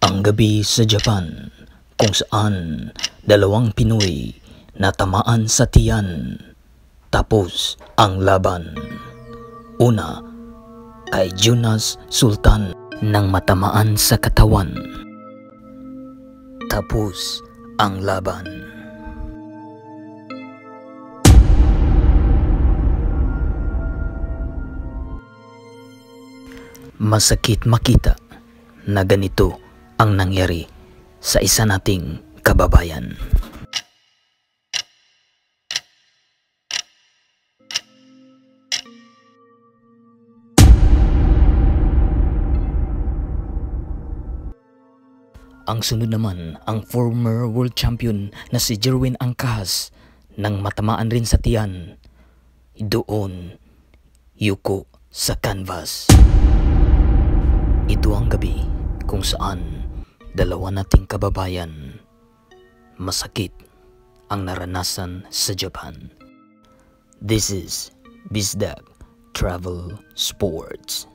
Ang gabi sa Japan kung saan dalawang Pinoy natamaan sa tiyan. Tapos ang laban. Una kay Jonas Sultan nang matamaan sa katawan. Tapos ang laban. Masakit makita na ganito ang nangyari sa isa nating kababayan. Ang sunod naman ang former world champion na si Jerwin Angkas nang matamaan rin sa tiyan. Doon, yuko sa canvas. Ito ang gabi kung saan dalawa nating kababayan masakit ang naranasan sa Japan. This is Bizdag Travel Sports.